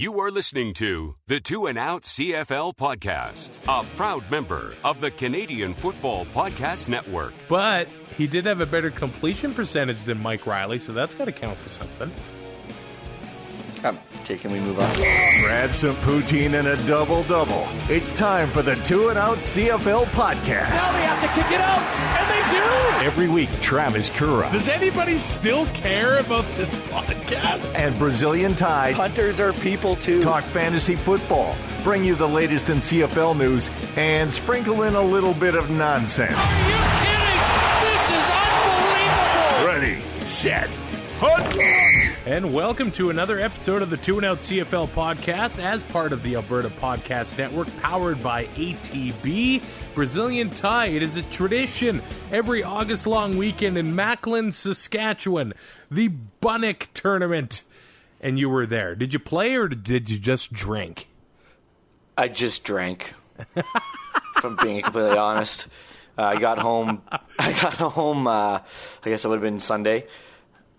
You are listening to the 2 and Out CFL podcast, a proud member of the Canadian Football Podcast Network. But he did have a better completion percentage than Mike Riley, so that's got to count for something. Okay, can we move on? Grab some poutine and a double-double. It's time for the 2 and Out CFL podcast. Now they have to kick it out, and they do! Every week, Travis Currah. Does anybody still care about this podcast? And Brazilian Ty. Hunters are people, too. Talk fantasy football, bring you the latest in CFL news, and sprinkle in a little bit of nonsense. Are you kidding? This is unbelievable! Ready, set, hunt! And welcome to another episode of the 2 and Out CFL podcast as part of the Alberta Podcast Network, powered by ATB. Brazilian Ty, it is a tradition every August long weekend in Macklin, Saskatchewan, the Bunnock Tournament. And you were there. Did you play or did you just drink? I just drank, if I'm being completely honest. I got home, I guess it would have been Sunday,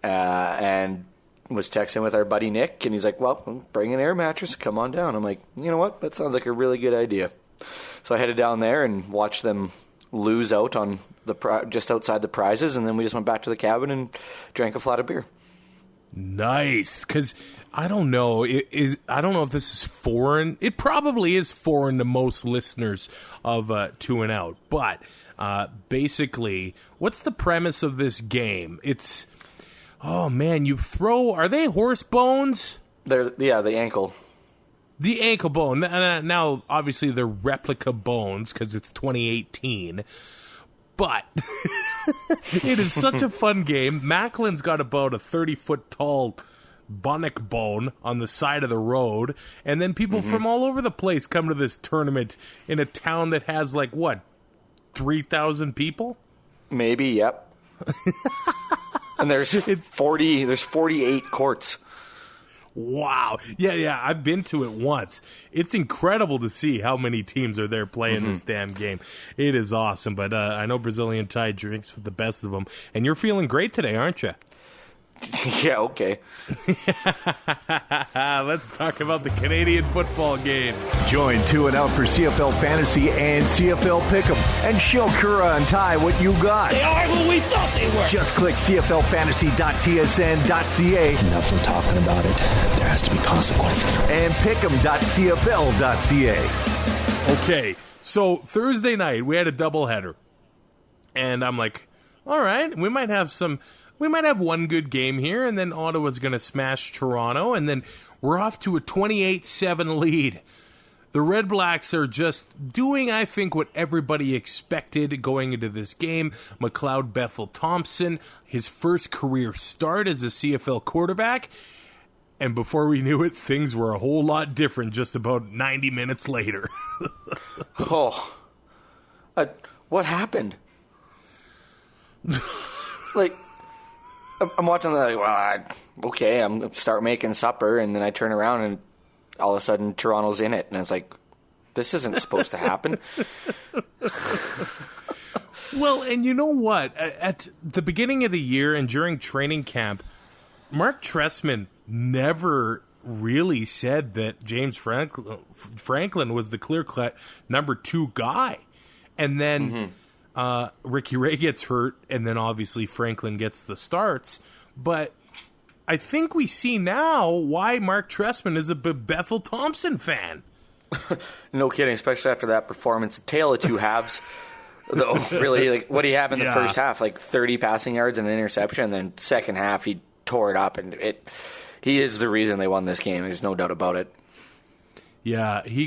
and was texting with our buddy Nick, and he's like, well, bring an air mattress, come on down. I'm like, you know what, that sounds like a really good idea. So I headed down there and watched them lose out on just outside the prizes, and then we just went back to the cabin and drank a flat of beer. Nice, because I don't know, I don't know if this is foreign. It probably is foreign to most listeners of 2 and Out, but basically, what's the premise of this game? It's... Oh, man, are they horse bones? The ankle. The ankle bone. Now, obviously, they're replica bones because it's 2018. But it is such a fun game. Macklin's got about a 30-foot tall Bunnock bone on the side of the road. And then people from all over the place come to this tournament in a town that has, 3,000 people? Maybe, yep. And there's 48 courts. Wow. Yeah, I've been to it once. It's incredible to see how many teams are there playing this damn game. It is awesome, but I know Brazilian Ty drinks with the best of them, and you're feeling great today, aren't you? Yeah, okay. Let's talk about the Canadian football games. Join 2 and Out for CFL Fantasy and CFL Pick'em, and show Currah and Ty what you got. They are who we thought they were! Just click cflfantasy.tsn.ca. Enough of talking about it. There has to be consequences. And pick'em.cfl.ca. Okay, so Thursday night, we had a doubleheader. And I'm like, all right, we might have one good game here, and then Ottawa's going to smash Toronto, and then we're off to a 28-7 lead. The Red Blacks are just doing, I think, what everybody expected going into this game. McLeod Bethel-Thompson, his first career start as a CFL quarterback, and before we knew it, things were a whole lot different just about 90 minutes later. What happened? I'm watching I'm going to start making supper, and then I turn around, and all of a sudden, Toronto's in it. And it's like, this isn't supposed to happen. Well, and you know what? At the beginning of the year and during training camp, Mark Trestman never really said that James Franklin was the clear-cut number 2 guy. And then... Ricky Ray gets hurt, and then obviously Franklin gets the starts. But I think we see now why Mark Trestman is a Bethel Thompson fan. No kidding, especially after that performance. Tale of two halves, though. Really, what do you have in the first half? 30 passing yards and an interception, and then second half he tore it up, and he is the reason they won this game. There's no doubt about it. Yeah, he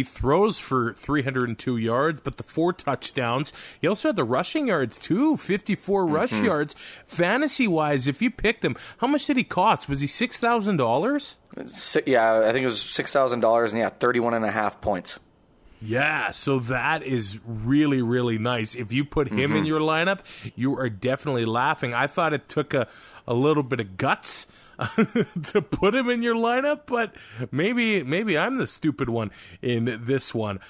throws for 302 yards, but the 4 touchdowns. He also had the rushing yards, too, 54 rush yards. Fantasy-wise, if you picked him, how much did he cost? Was he $6,000? Yeah, I think it was $6,000, and 31.5 points. Yeah, so that is really, really nice. If you put him in your lineup, you are definitely laughing. I thought it took a little bit of guts to put him in your lineup, but maybe I'm the stupid one in this one.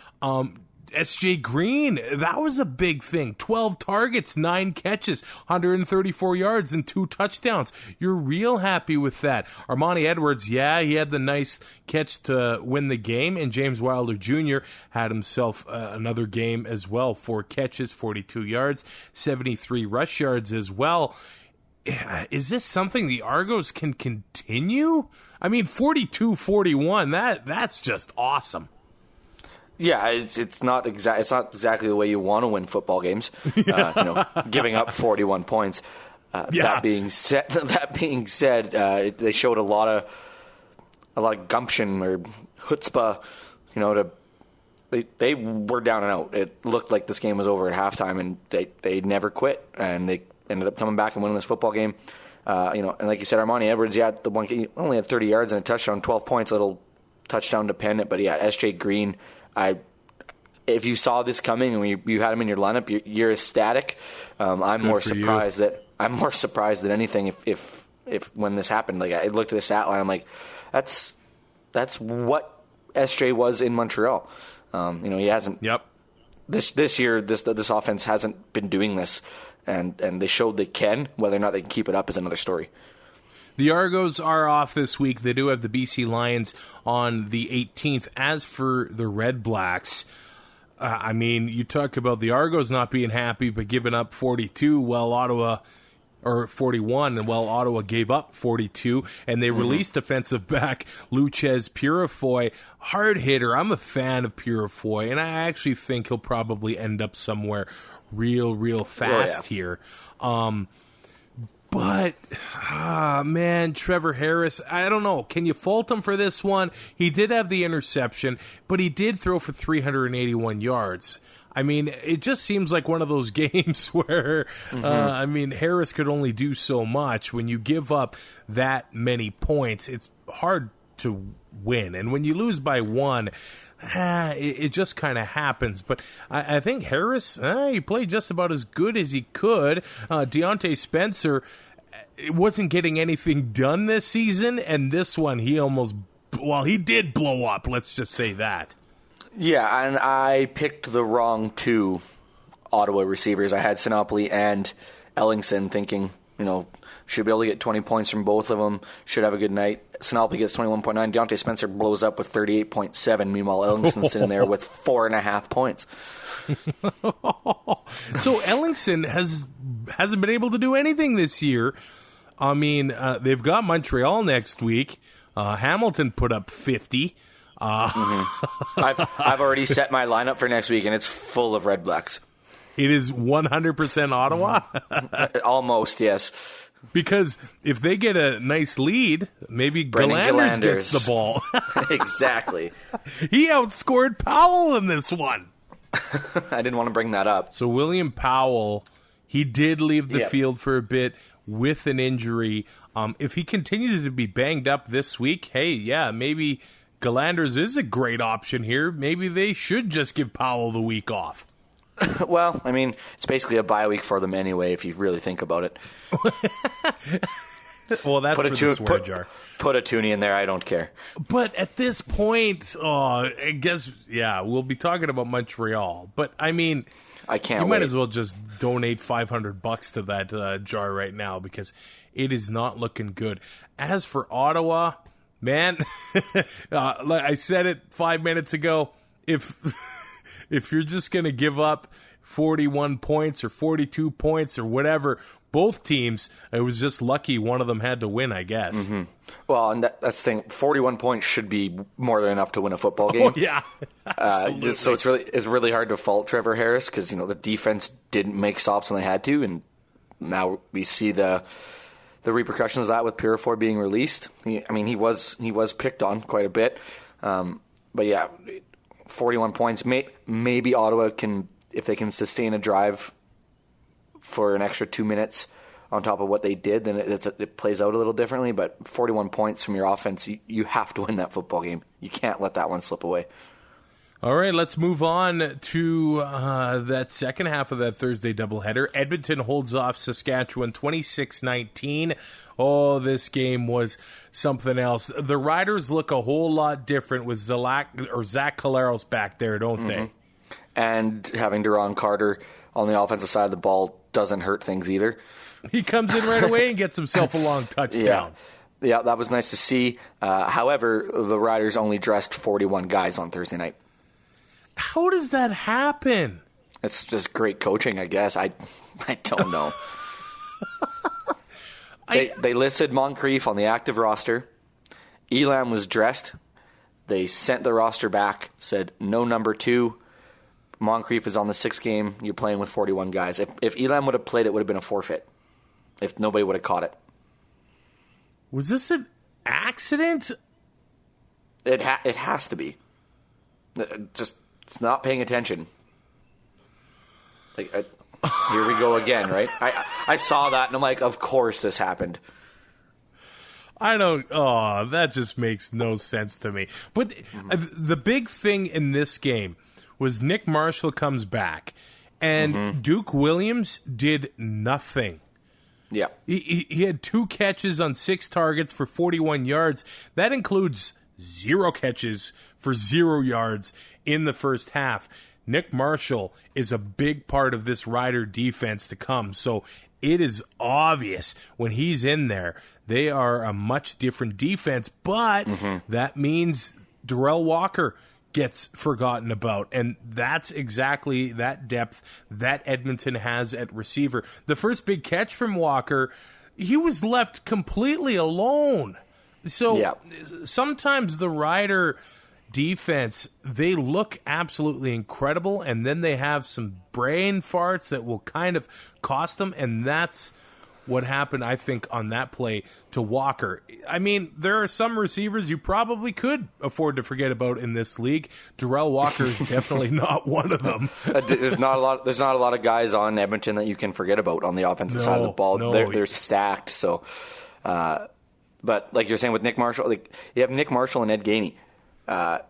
S.J. Green, that was a big thing. 12 targets, 9 catches, 134 yards, and 2 touchdowns. You're real happy with that. Armani Edwards, yeah, he had the nice catch to win the game, and James Wilder Jr. had himself another game as well. 4 catches, 42 yards, 73 rush yards as well. Is this something the Argos can continue? I mean, 42-41, that's just awesome. Yeah, it's not exactly the way you want to win football games. Giving up 41 points. That being said, they showed a lot of gumption or chutzpah. They were down and out. It looked like this game was over at halftime, and they never quit, and they ended up coming back and winning this football game. And like you said, Armani Edwards, the one he only had 30 yards and a touchdown, 12 points, a little touchdown dependent. But S.J. Green. If you saw this coming and you had him in your lineup, you're ecstatic. I'm more surprised than anything if when this happened. Like I looked at the stat line, I'm like, that's what SJ was in Montreal. He hasn't. Yep. This year, this offense hasn't been doing this, and they showed they can. Whether or not they can keep it up is another story. The Argos are off this week. They do have the BC Lions on the 18th. As for the Red Blacks, you talk about the Argos not being happy but giving up 42 or 41, and Ottawa gave up 42, and they released defensive back Luchez Purifoy. Hard hitter. I'm a fan of Purifoy, and I actually think he'll probably end up somewhere real fast here. But, man, Trevor Harris, I don't know. Can you fault him for this one? He did have the interception, but he did throw for 381 yards. I mean, it just seems like one of those games where, Harris could only do so much. When you give up that many points, it's hard to win. And when you lose by 1, it just kind of happens. But I think Harris, he played just about as good as he could. Deontay Spencer wasn't getting anything done this season, and this one he did blow up. Let's just say that. Yeah, and I picked the wrong 2 Ottawa receivers. I had Sinopoli and Ellingson thinking, should be able to get 20 points from both of them, should have a good night. Sinopoli gets 21.9. Deontay Spencer blows up with 38.7. Meanwhile, Ellingson's sitting there with 4.5 points. So Ellingson hasn't been able to do anything this year. I mean, they've got Montreal next week. Hamilton put up 50. I've already set my lineup for next week, and it's full of Red Blacks. It is 100% Ottawa? Almost, yes. Because if they get a nice lead, maybe Galanders gets the ball. Exactly. He outscored Powell in this one. I didn't want to bring that up. So William Powell, he did leave the field for a bit with an injury. If he continues to be banged up this week, maybe Galanders is a great option here. Maybe they should just give Powell the week off. Well, I mean, it's basically a bye week for them anyway, if you really think about it. Well, that's for the swear jar. Put a toonie in there, I don't care. But at this point, I guess, we'll be talking about Montreal. But, I mean, I can't might as well just donate $500 to that jar right now, because it is not looking good. As for Ottawa, man, like I said it 5 minutes ago, if you're just going to give up 41 points or 42 points or whatever, both teams, it was just lucky one of them had to win, I guess. Mm-hmm. Well, and that's the thing. 41 points should be more than enough to win a football game. Oh, yeah. Absolutely. So it's really hard to fault Trevor Harris because, the defense didn't make stops when they had to, and now we see the repercussions of that with Purifoy being released. He was picked on quite a bit. But yeah, 41 points. Maybe Ottawa can, if they can sustain a drive for an extra 2 minutes on top of what they did, then it plays out a little differently. But 41 points from your offense, you have to win that football game. You can't let that one slip away. All right, let's move on to that second half of that Thursday doubleheader. Edmonton holds off Saskatchewan 26-19. Oh, this game was something else. The Riders look a whole lot different with Zach Collaros back there, don't they? And having Duron Carter on the offensive side of the ball doesn't hurt things either. He comes in right away and gets himself a long touchdown. Yeah, that was nice to see. However, the Riders only dressed 41 guys on Thursday night. How does that happen? It's just great coaching, I guess. I don't know. They listed Moncrief on the active roster. Elam was dressed. They sent the roster back, said no number 2. Moncrief is on the 6th game. You're playing with 41 guys. If Elam would have played, it would have been a forfeit. If nobody would have caught it. Was this an accident? It has to be. Just it's not paying attention. Like here we go again, right? I saw that and I'm like, of course this happened. That just makes no sense to me. But the big thing in this game was Nick Marshall comes back, and Duke Williams did nothing. Yeah. He had 2 catches on 6 targets for 41 yards. That includes 0 catches for 0 yards in the first half. Nick Marshall is a big part of this Rider defense to come. So it is obvious when he's in there, they are a much different defense. But that means Darrell Walker gets forgotten about, and that's exactly that depth that Edmonton has at receiver. The first big catch from Walker, he was left completely alone. So sometimes the Rider defense, they look absolutely incredible, and then they have some brain farts that will kind of cost them, and that's what happened, I think, on that play to Walker. I mean, there are some receivers you probably could afford to forget about in this league. Darrell Walker is definitely not one of them. There's not a lot of guys on Edmonton that you can forget about on the offensive side of the ball. They're stacked. So, but like you're saying with Nick Marshall, like you have Nick Marshall and Ed Gainey, and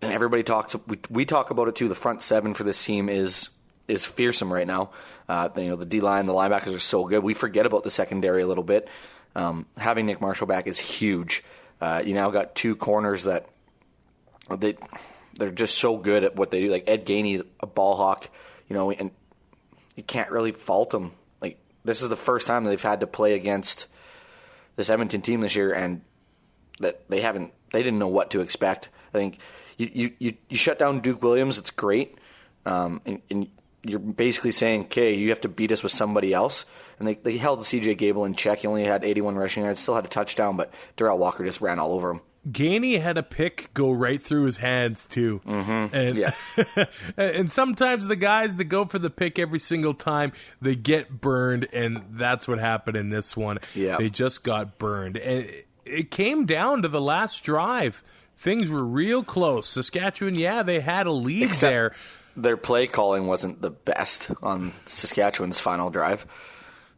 everybody talks. We talk about it too. The front 7 for this team is fearsome right now. The D-line, the linebackers are so good. We forget about the secondary a little bit. Having Nick Marshall back is huge. You now got 2 corners that they're just so good at what they do. Like Ed Gainey is a ball hawk, and you can't really fault him. Like this is the first time they've had to play against this Edmonton team this year, and that they didn't know what to expect. I think you shut down Duke Williams. It's great. And you're basically saying, okay, you have to beat us with somebody else. And they held C.J. Gable in check. He only had 81 rushing yards, still had a touchdown, but Darrell Walker just ran all over him. Gainey had a pick go right through his hands, too. And, and sometimes the guys that go for the pick every single time, they get burned, and that's what happened in this one. Yeah. They just got burned. And it came down to the last drive. Things were real close. Saskatchewan, they had a lead there. Their play calling wasn't the best on Saskatchewan's final drive.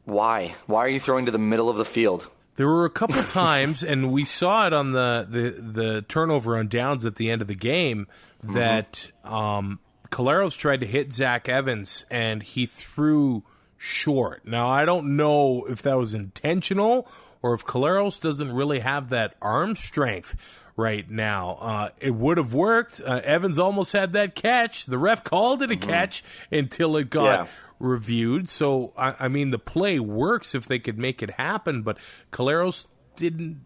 Why? Why are you throwing to the middle of the field? There were a couple times, and we saw it on the turnover on downs at the end of the game, that Collaros tried to hit Zach Evans, and he threw short. Now, I don't know if that was intentional or if Collaros doesn't really have that arm strength right now. It would have worked. Evans almost had that catch. The ref called it a catch until it got reviewed. So, I mean, the play works if they could make it happen, but Collaros didn't,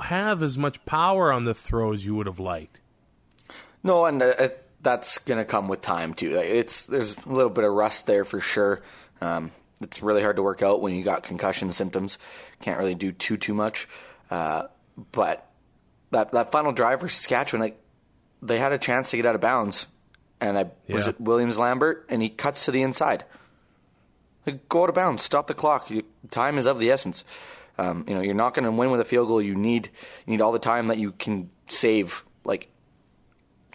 have as much power on the throws you would have liked. No, and that's going to come with time, too. There's a little bit of rust there for sure. It's really hard to work out when you got concussion symptoms. Can't really do too much. But that final drive for Saskatchewan, they had a chance to get out of bounds, and was it Williams Lambert, and he cuts to the inside. Go out of bounds, stop the clock. Time is of the essence. You're not going to win with a field goal. You need all the time that you can save,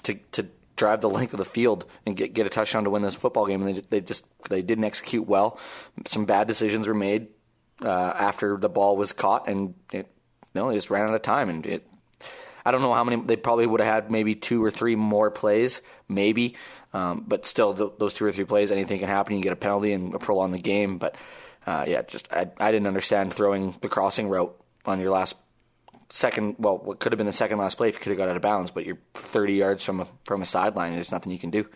to drive the length of the field and get a touchdown to win this football game. And they didn't execute well. Some bad decisions were made after the ball was caught, and they just ran out of time. And I don't know how many. They probably would have had maybe 2 or 3 more plays, maybe. But still, those 2 or 3 plays, anything can happen. You get a penalty and prolong the game. But I didn't understand throwing the crossing route on your last what could have been the second last play if you could have got out of bounds, but you're 30 yards from a sideline. There's nothing you can do.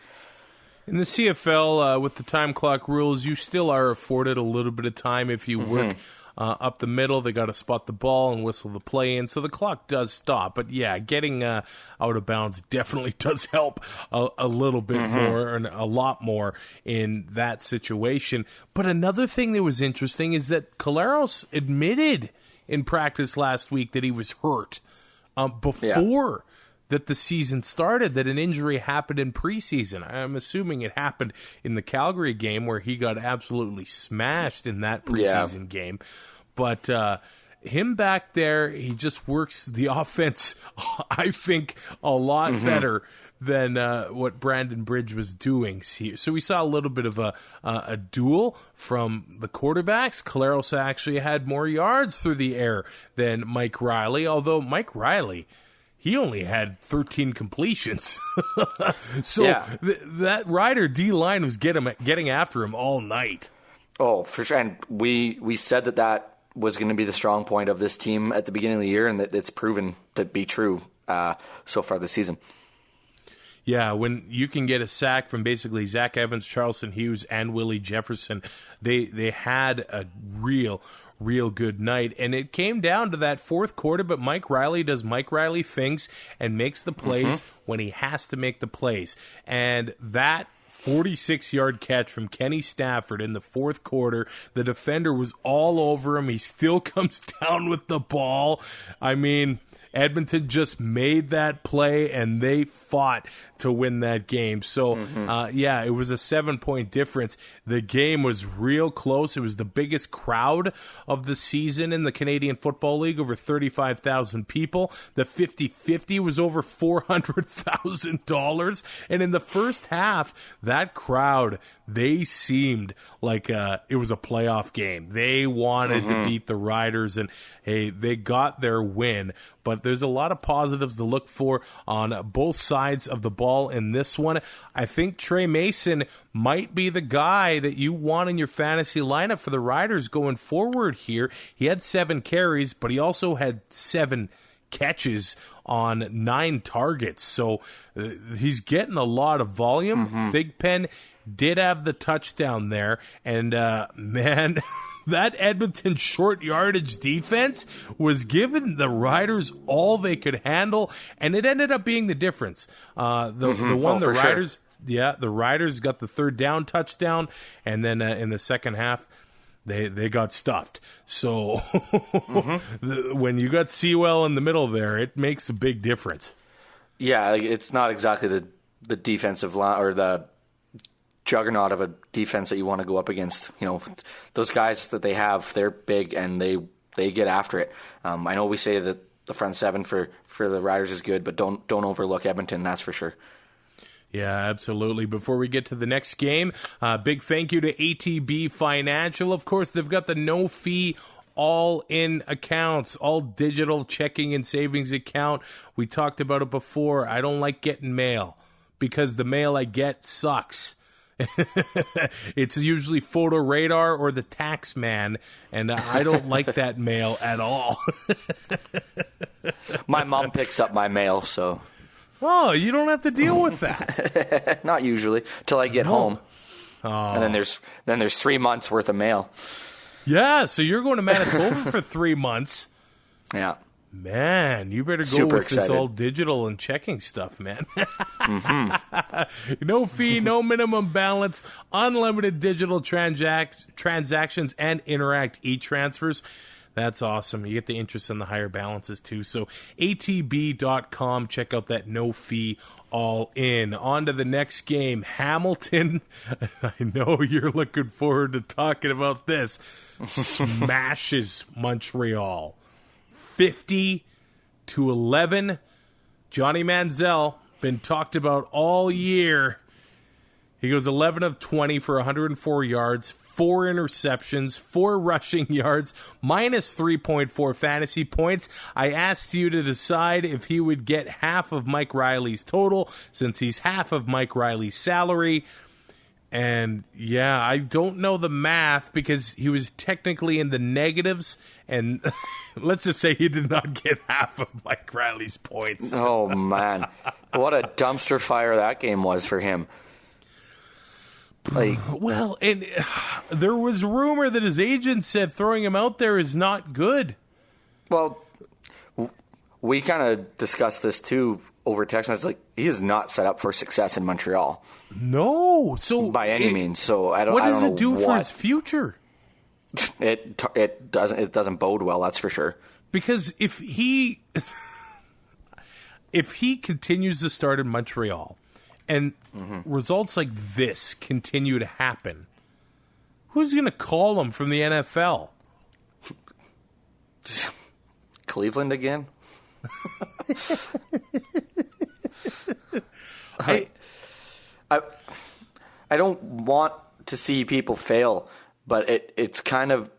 In the CFL, with the time clock rules, you still are afforded a little bit of time if you work up the middle. They got to spot the ball and whistle the play in, so the clock does stop. But yeah, getting out of bounds definitely does help a little bit more and a lot more in that situation. But another thing that was interesting is that Collaros admitted in practice last week that he was hurt before that the season started, that an injury happened in preseason. I'm assuming it happened in the Calgary game where he got absolutely smashed in that preseason game. But him back there, he just works the offense, I think, a lot better than what Brandon Bridge was doing. So we saw a little bit of a duel from the quarterbacks. Collaros actually had more yards through the air than Mike Riley, although Mike Riley, he only had 13 completions. So that Rider D-line was getting after him all night. Oh, for sure. And we said that was going to be the strong point of this team at the beginning of the year, and that it's proven to be true so far this season. Yeah, when you can get a sack from basically Zach Evans, Charleston Hughes, and Willie Jefferson, they had a real good night. And it came down to that fourth quarter, but Mike Riley does Mike Riley things and makes the plays when he has to make the plays. And that 46-yard catch from Kenny Stafford in the fourth quarter, the defender was all over him. He still comes down with the ball. I mean, Edmonton just made that play, and they fought to win that game. So, it was a 7-point difference. The game was real close. It was the biggest crowd of the season in the Canadian Football League, over 35,000 people. The 50-50 was over $400,000. And in the first half, that crowd, they seemed like it was a playoff game. They wanted to beat the Riders, and hey, they got their win. But there's a lot of positives to look for on both sides of the ball in this one. I think Trey Mason might be the guy that you want in your fantasy lineup for the Riders going forward here. He had 7 carries, but he also had 7 catches on 9 targets. So he's getting a lot of volume. Thigpen did have the touchdown there. And, man... that Edmonton short yardage defense was giving the Riders all they could handle, and it ended up being the difference. The Riders, the Riders got the third down touchdown, and then in the second half, they got stuffed. So when you got Sewell in the middle there, it makes a big difference. Yeah, it's not exactly the defensive line or the juggernaut of a defense that you want to go up against. You know, those guys that they have, they're big and they get after it. I know we say that the front seven for the Riders is good, but don't overlook Edmonton, that's for sure. Yeah, absolutely. Before we get to the next game, big thank you to ATB Financial. Of course, they've got the no-fee all-in accounts, all digital checking and savings account. We talked about it before. I don't like getting mail because the mail I get sucks. It's usually Photo Radar or the Tax Man, and I don't like that mail at all. My mom picks up my mail, so... Oh, you don't have to deal with that. Not usually, till I get home. Oh. And then there's 3 months worth of mail. Yeah, so you're going to Manitoba for 3 months. Yeah. Man, you better go Super with excited. This all digital and checking stuff, man. No fee, no minimum balance, unlimited digital transactions, and Interact e-transfers. That's awesome. You get the interest in the higher balances, too. So atb.com, check out that no-fee all-in. On to the next game. Hamilton, I know you're looking forward to talking about this, smashes Montreal. 50-11. Johnny Manziel, been talked about all year. He goes 11 of 20 for 104 yards, 4 interceptions, 4 rushing yards, minus 3.4 fantasy points. I asked you to decide if he would get half of Mike Riley's total, since he's half of Mike Riley's salary. And, yeah, I don't know the math because he was technically in the negatives, and let's just say he did not get half of Mike Riley's points. Oh, man. What a dumpster fire that game was for him. Well, and there was rumor that his agent said throwing him out there is not good. Well, we kind of discussed this, too, over text message. Like, he is not set up for success in Montreal. No. So by any means. So I don't what know does it do for his future? It doesn't bode well, that's for sure. Because if he continues to start in Montreal and results like this continue to happen, who's going to call him from the NFL? Cleveland again? I don't want to see people fail, but it's kind of,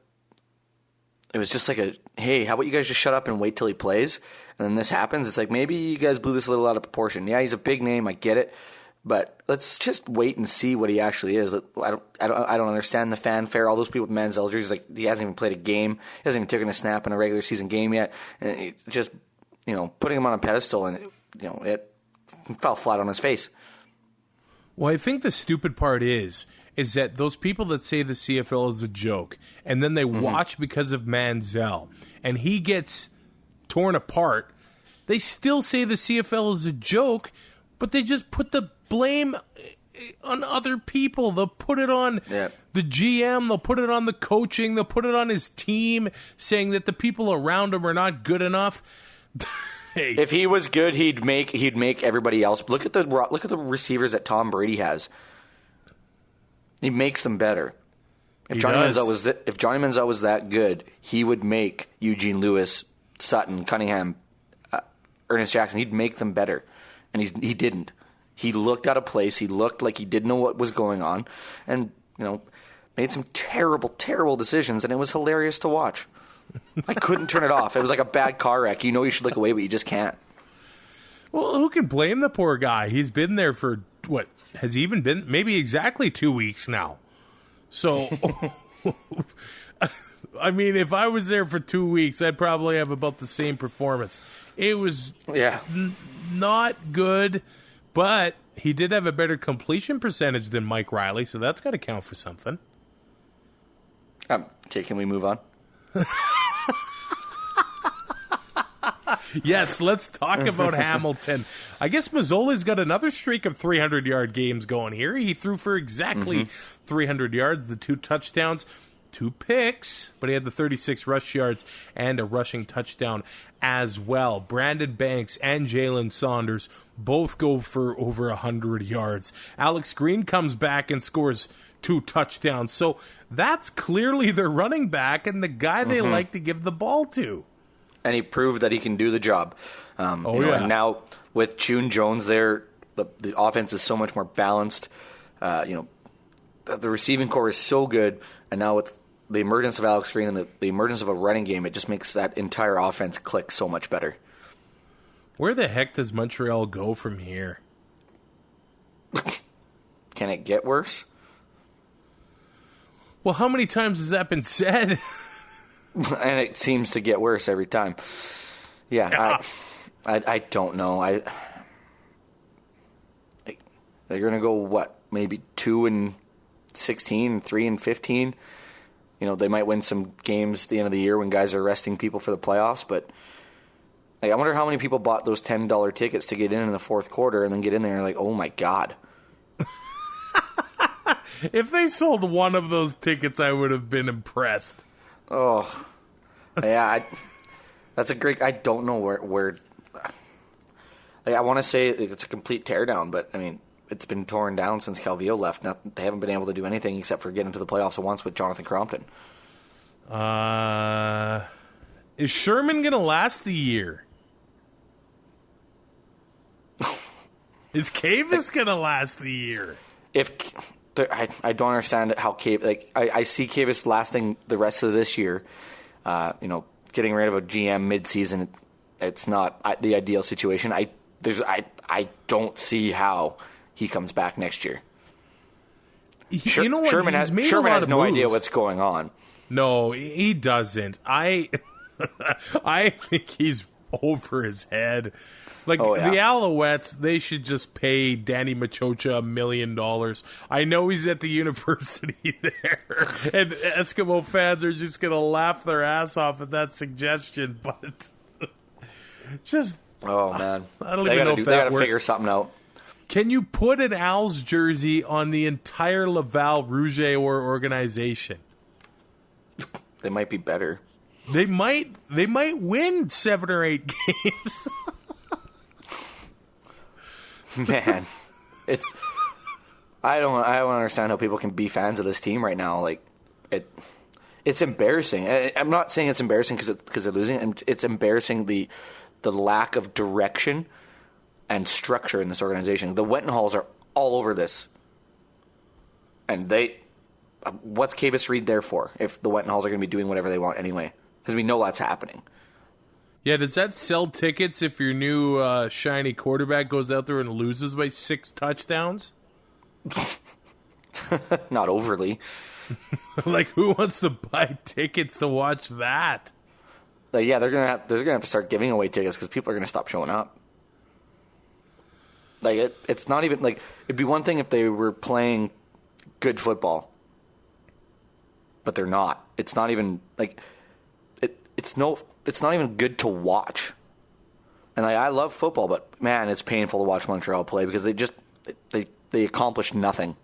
it was just like hey, how about you guys just shut up and wait till he plays? And then this happens. It's like, maybe you guys blew this a little out of proportion. Yeah, he's a big name. I get it. But let's just wait and see what he actually is. I don't understand the fanfare. All those people with Manziel jerseys, like, he hasn't even played a game. He hasn't even taken a snap in a regular season game yet. And it just, putting him on a pedestal, and it fell flat on his face. Well, I think the stupid part is that those people that say the CFL is a joke, and then they watch because of Manziel, and he gets torn apart, they still say the CFL is a joke, but they just put the blame on other people. They'll put it on the GM, they'll put it on the coaching, they'll put it on his team, saying that the people around him are not good enough. Hey. If he was good, he'd make everybody else. Look at the receivers that Tom Brady has. He makes them better. If Johnny Manziel was that good, he would make Eugene Lewis, Sutton, Cunningham, Ernest Jackson. He'd make them better, and he didn't. He looked out of place. He looked like he didn't know what was going on, and made some terrible, terrible decisions, and it was hilarious to watch. I couldn't turn it off. It was like a bad car wreck. You should look away, but you just can't. Well, who can blame the poor guy? He's been there for, what, has he even been? Maybe exactly 2 weeks now. So, I mean, if I was there for 2 weeks, I'd probably have about the same performance. It was not good, but he did have a better completion percentage than Mike Riley, so that's got to count for something. Okay, can we move on? Yes, let's talk about Hamilton. I guess Mazzoli's got another streak of 300-yard games going here. He threw for exactly 300 yards, the 2 touchdowns, 2 picks, but he had the 36 rush yards and a rushing touchdown as well. Brandon Banks and Jalen Saunders both go for over 100 yards. Alex Green comes back and scores 2 touchdowns. So that's clearly their running back and the guy they like to give the ball to. And he proved that he can do the job. And now with June Jones there, the offense is so much more balanced. The receiving core is so good. And now with the emergence of Alex Green and the emergence of a running game, it just makes that entire offense click so much better. Where the heck does Montreal go from here? Can it get worse? Well, how many times has that been said? And it seems to get worse every time. Yeah. I don't know. They're going to go, what, maybe 2-16, 3-15? They might win some games at the end of the year when guys are resting people for the playoffs, but I wonder how many people bought those $10 tickets to get in the fourth quarter and then get in there and like, oh my God. If they sold one of those tickets, I would have been impressed. Oh, yeah. That's a great. I don't know where. I want to say it's a complete teardown, but I mean, it's been torn down since Calvillo left. They haven't been able to do anything except for get into the playoffs once with Jonathan Crompton. Is Sherman going to last the year? Is Cavis going to last the year? I don't understand how Cavis. I see Cavis lasting the rest of this year. Getting rid of a GM mid-season, it's not the ideal situation. I don't see how he comes back next year. You know what? Sherman has no idea what's going on. No, he doesn't. I think he's over his head. The Alouettes, they should just pay Danny Machocha $1 million. I know he's at the university there, and Eskimo fans are just going to laugh their ass off at that suggestion, but just... Oh, man. I don't even know if that works. They got to figure something out. Can you put an Owls jersey on the entire Laval Rouge or organization? They might be better. They might win 7 or 8 games. Man, I don't understand how people can be fans of this team right now. Like, it's embarrassing. I'm not saying it's embarrassing because they're losing. It's embarrassing the lack of direction and structure in this organization. The Wettenhalls are all over this, and what's Kavis Reed there for? If the Wettenhalls are going to be doing whatever they want anyway, because we know that's happening. Yeah, does that sell tickets if your new shiny quarterback goes out there and loses by 6 touchdowns? Not overly. Like, who wants to buy tickets to watch that? Yeah, they're gonna have to start giving away tickets because people are gonna stop showing up. Like, it's not even like, it'd be one thing if they were playing good football, but they're not. It's not even like it's not even good to watch. And I love football, but man, it's painful to watch Montreal play because they accomplish nothing.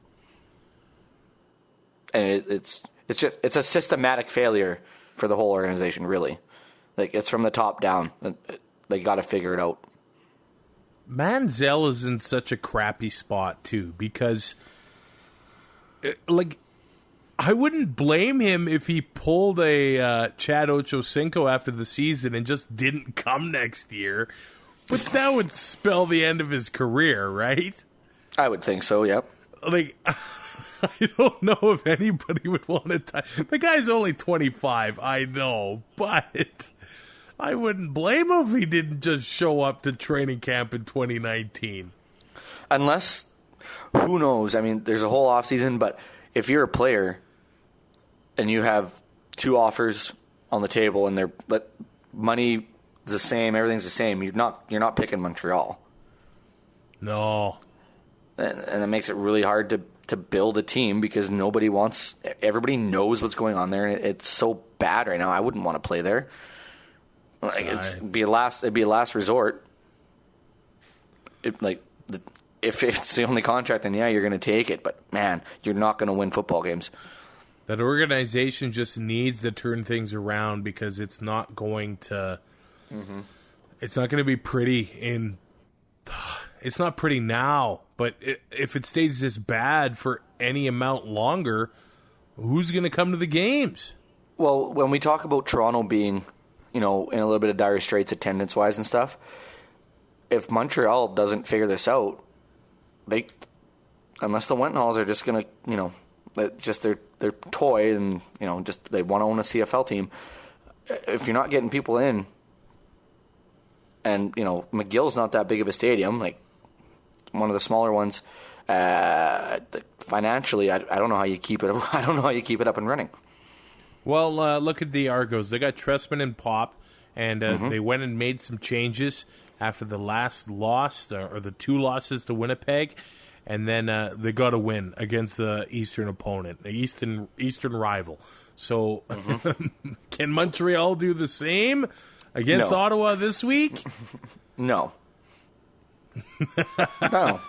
And it's a systematic failure for the whole organization, really. Like, it's from the top down. They got to figure it out. Manziel is in such a crappy spot too, because I wouldn't blame him if he pulled a Chad Ochocinco after the season and just didn't come next year. But that would spell the end of his career, right? I would think so, yep. Like, I don't know if anybody would want to tie. The guy's only 25, I know, but I wouldn't blame him if he didn't just show up to training camp in 2019. Unless, who knows? I mean, there's a whole offseason, but if you're a player and you have 2 offers on the table and money is the same, everything's the same, you're not picking Montreal. No. And it makes it really hard to build a team because everybody knows what's going on there, and it's so bad right now. I wouldn't want to play there. Like, it'd be a last resort. If it's the only contract, then yeah, you're going to take it. But man, you're not going to win football games. That organization just needs to turn things around because it's not going to. Mm-hmm. It's not going to be pretty It's not pretty now, but if it stays this bad for any amount longer, who's going to come to the games? Well, when we talk about Toronto being, in a little bit of dire straits attendance-wise and stuff, if Montreal doesn't figure this out, unless the Wettenhalls are just going to, just their toy and, just they want to own a CFL team, if you're not getting people in, and, McGill's not that big of a stadium, like one of the smaller ones, financially, I don't know how you keep it. I don't know how you keep it up and running. Well, look at the Argos. They got Trestman and Pop, and they went and made some changes after the last loss, or the 2 losses to Winnipeg, and then they got a win against the Eastern opponent, the Eastern rival. So can Montreal do the same against Ottawa this week? No. No.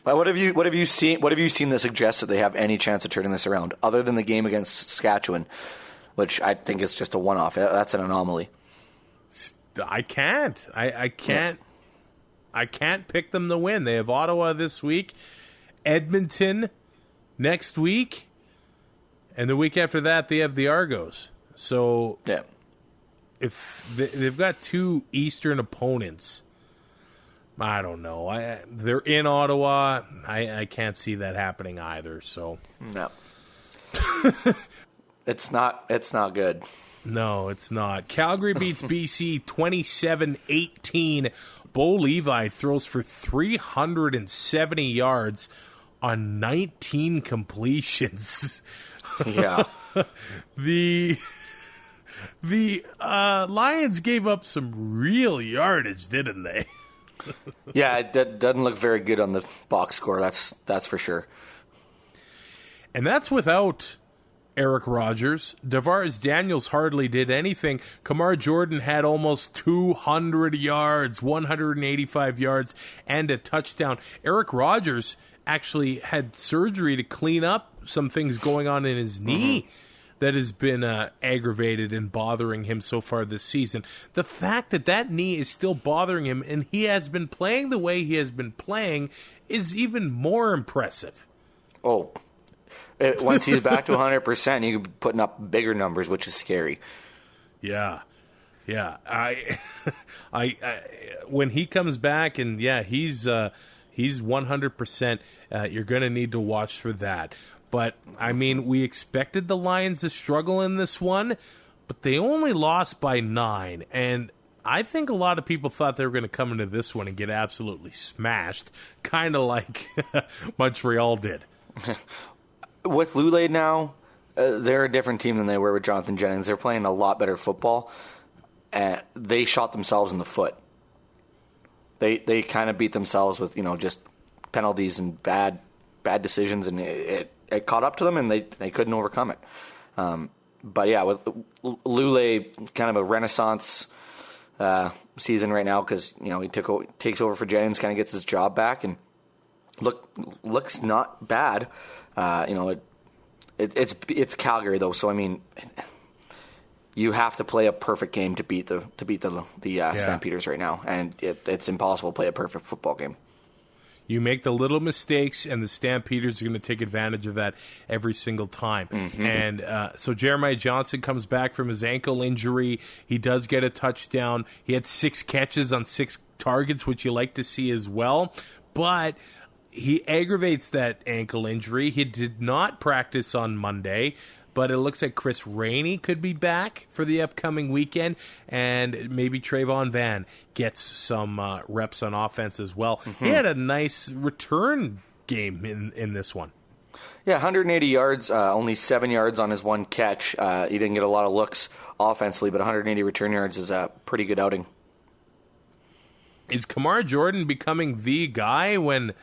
But what have you seen that suggests that they have any chance of turning this around, other than the game against Saskatchewan, which I think is just a one-off? That's an anomaly. I can't. I can't. I can't pick them to win. They have Ottawa this week, Edmonton next week, and the week after that they have the Argos. So if they've got 2 Eastern opponents, I don't know. They're in Ottawa. I can't see that happening either. So no, it's not good. No, it's not. Calgary beats BC 27-18. Bo Levi throws for 370 yards on 19 completions. Yeah. The Lions gave up some real yardage, didn't they? Yeah, it doesn't look very good on the box score. That's for sure. And that's without Eric Rogers. DeVaris Daniels hardly did anything. Kamar Jordan had almost 200 yards, 185 yards, and a touchdown. Eric Rogers actually had surgery to clean up some things going on in his knee that has been aggravated and bothering him so far this season. The fact that knee is still bothering him and he has been playing the way he has been playing is even more impressive. Oh, once he's back to 100%, you could be putting up bigger numbers, which is scary. Yeah. I when he comes back and he's 100%. You're going to need to watch for that. But, I mean, we expected the Lions to struggle in this one, but they only lost by 9. And I think a lot of people thought they were going to come into this one and get absolutely smashed, kind of like Montreal did. With Lulay now, they're a different team than they were with Jonathan Jennings. They're playing a lot better football, and they shot themselves in the foot. They kind of beat themselves with, just penalties and bad decisions, and it caught up to them, and they couldn't overcome it. But yeah, with Lulay, kind of a renaissance season right now because he takes over for Jennings, kind of gets his job back, and looks not bad. It's Calgary though, so I mean, you have to play a perfect game to beat the Stampeders right now, and it's impossible to play a perfect football game. You make the little mistakes, and the Stampeders are going to take advantage of that every single time. Mm-hmm. And so Jeremiah Johnson comes back from his ankle injury. He does get a touchdown. He had 6 catches on 6 targets, which you like to see as well. But he aggravates that ankle injury. He did not practice on Monday, but it looks like Chris Rainey could be back for the upcoming weekend, and maybe Trayvon Van gets some reps on offense as well. Mm-hmm. He had a nice return game in this one. Yeah, 180 yards, only 7 yards on his one catch. He didn't get a lot of looks offensively, but 180 return yards is a pretty good outing. Is Kamar Jordan becoming the guy when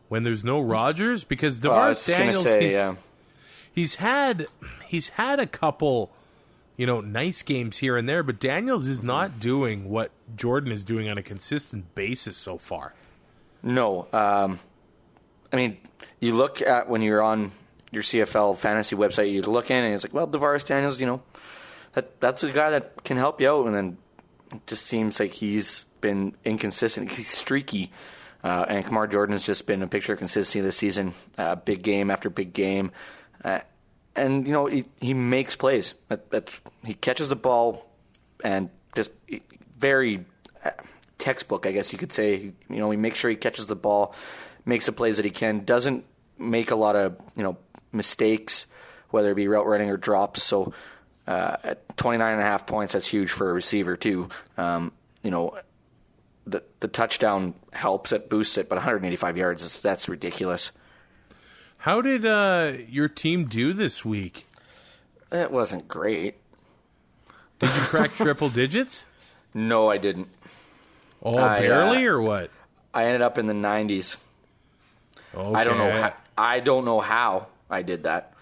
there's no Rodgers? Because DeVaris Daniels, he's had a couple, nice games here and there, but Daniels is not doing what Jordan is doing on a consistent basis so far. No. I mean, you look at when you're on your CFL fantasy website, you look in and it's like, well, DeVaris Daniels, that's a guy that can help you out, and then it just seems like he's been inconsistent. He's streaky. And Kamar Jordan has just been a picture of consistency this season, big game after big game. And, he makes plays. He catches the ball and just very textbook, I guess you could say. He makes sure he catches the ball, makes the plays that he can, doesn't make a lot of, mistakes, whether it be route running or drops. So at 29.5 points, that's huge for a receiver too. The touchdown helps it, boosts it, but 185 yards, that's ridiculous. How did your team do this week? It wasn't great. Did you crack triple digits? No, I didn't. Oh, barely or what? I ended up in the 90s. Okay. I don't know how I did that.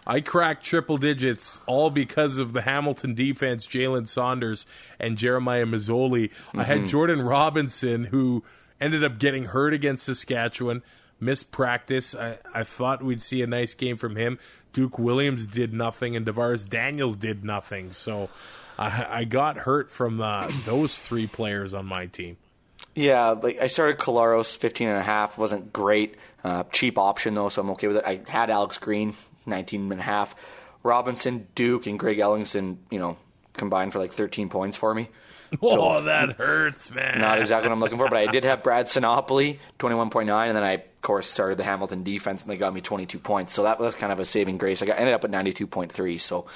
I cracked triple digits all because of the Hamilton defense, Jalen Saunders and Jeremiah Mazzoli. Mm-hmm. I had Jordan Robinson, who ended up getting hurt against Saskatchewan, missed practice. I thought we'd see a nice game from him. Duke Williams did nothing, and DeVaris Daniels did nothing. So I got hurt from those 3 players on my team. Yeah, I started Kolaros 15.5. Wasn't great. Cheap option, though, so I'm okay with it. I had Alex Green, 19.5. Robinson, Duke, and Greg Ellingson, combined for 13 points for me. Oh, that hurts, man. Not exactly what I'm looking for, but I did have Brad Sinopoli, 21.9, and then I, of course, started the Hamilton defense, and they got me 22 points. So that was kind of a saving grace. I ended up at 92.3, so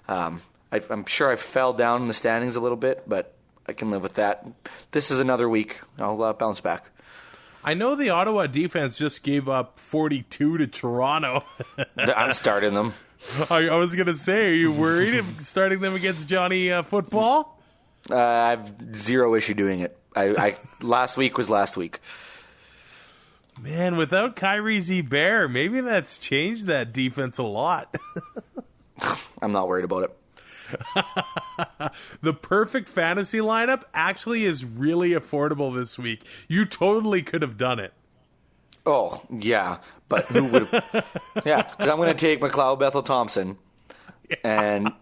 I'm sure I fell down in the standings a little bit, but I can live with that. This is another week. I'll bounce back. I know the Ottawa defense just gave up 42 to Toronto. I'm starting them. I was going to say, are you worried of starting them against Johnny Football? I have zero issue doing it. Last week was last week. Man, without Kyrie Z-Bear, maybe that's changed that defense a lot. I'm not worried about it. The perfect fantasy lineup actually is really affordable this week. You totally could have done it. Oh, yeah. But who would Yeah, because I'm going to take McLeod Bethel-Thompson and,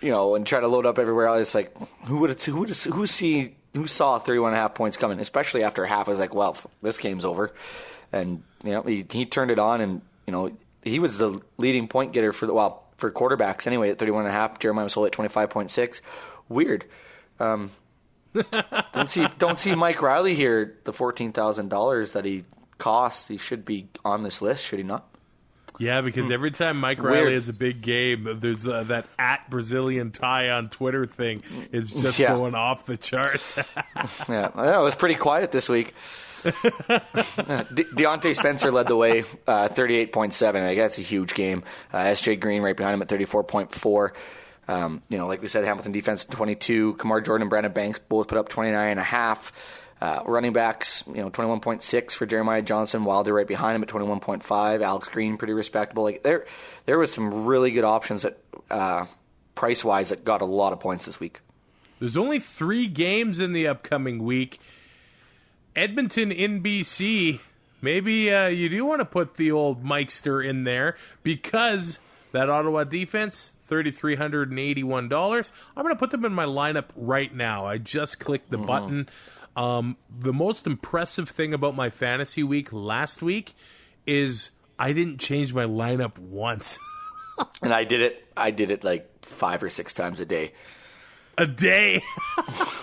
and try to load up everywhere else. It's like, who saw 31.5 points coming, especially after half. I was like, well, this game's over. And, he turned it on and, he was the leading point getter for quarterbacks anyway at 31.5. Jeremiah was at 25.6. Weird. Don't see Mike Riley here, the $14,000 that he costs. He should be on this list, should he not? Yeah, because every time Mike Riley has a big game, there's that @Brazilian Ty on Twitter thing is just going off the charts. Yeah, it was pretty quiet this week. Deontay Spencer led the way, 38.7. I guess that's a huge game. S.J. Green right behind him at 34.4. Like we said, Hamilton defense 22. Kamar Jordan and Brandon Banks both put up 29.5. Running backs, 21.6 for Jeremiah Johnson. Wilder right behind him at 21.5. Alex Green, pretty respectable. Like there was some really good options that price wise that got a lot of points this week. There's only 3 games in the upcoming week. Edmonton in BC. Maybe you do want to put the old Mikester in there because that Ottawa defense, $3,381. I'm going to put them in my lineup right now. I just clicked the button. The most impressive thing about my fantasy week last week is I didn't change my lineup once. And I did it like 5 or 6 times a day. A day?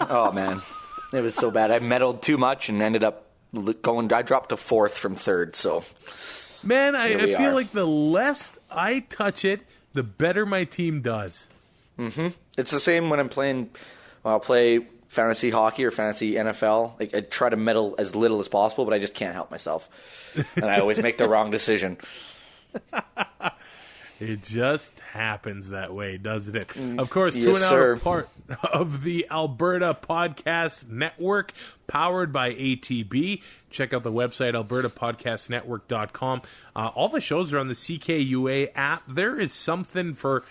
Oh, man. It was so bad. I meddled too much and ended up I dropped to 4th from 3rd, so. Man, I feel like the less I touch it, the better my team does. Mm-hmm. It's the same when I'll play fantasy hockey or fantasy NFL. Like I try to meddle as little as possible, but I just can't help myself. And I always make the wrong decision. It just happens that way, doesn't it? Of course, yes, 2 and sir. Out part of the Alberta Podcast Network, powered by ATB. Check out the website, albertapodcastnetwork.com. All the shows are on the CKUA app. There is something for,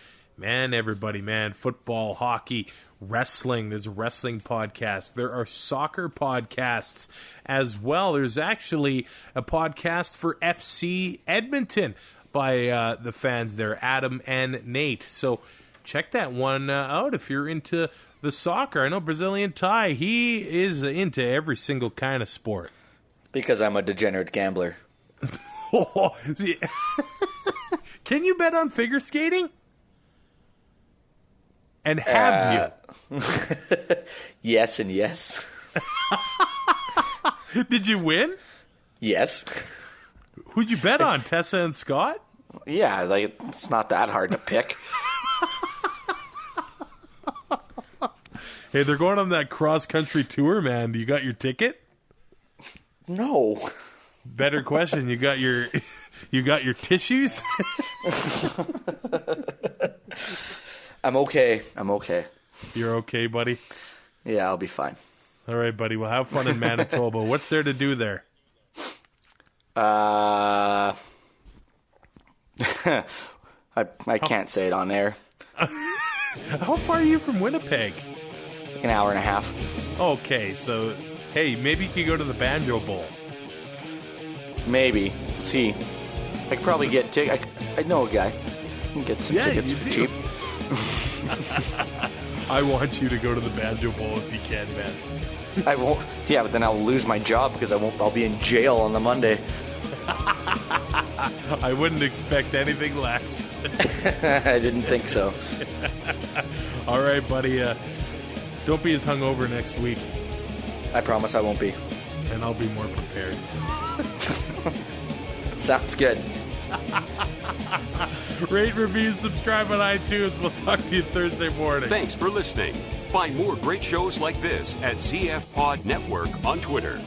everybody, football, hockey, wrestling. There's a wrestling podcast. There are soccer podcasts as well. There's actually a podcast for FC Edmonton by the fans there, Adam and Nate. So check that one out if you're into the soccer. I know Brazilian Ty, he is into every single kind of sport. Because I'm a degenerate gambler. Can you bet on figure skating? And have you? Yes and yes. Did you win? Yes. Who'd you bet on, Tessa and Scott? Yeah, it's not that hard to pick. Hey, they're going on that cross-country tour, man. You got your ticket? No. Better question. You got your tissues? I'm okay. You're okay, buddy? Yeah, I'll be fine. All right, buddy. Well, have fun in Manitoba. What's there to do there? I can't say it on air. How far are you from Winnipeg? Like an hour and a half. Okay, so, hey, maybe you could go to the Banjo Bowl. Maybe. See, I could probably get tickets. I know a guy. I can get some tickets for cheap. I want you to go to the Banjo Bowl if you can, man. I won't. Yeah, but then I'll lose my job because I'll be in jail on the Monday. I wouldn't expect anything less. I didn't think so. All right, buddy. Don't be as hungover next week. I promise I won't be. And I'll be more prepared. Sounds good. Rate, review, subscribe on iTunes. We'll talk to you Thursday morning. Thanks for listening. Find more great shows like this at CF Pod Network on Twitter.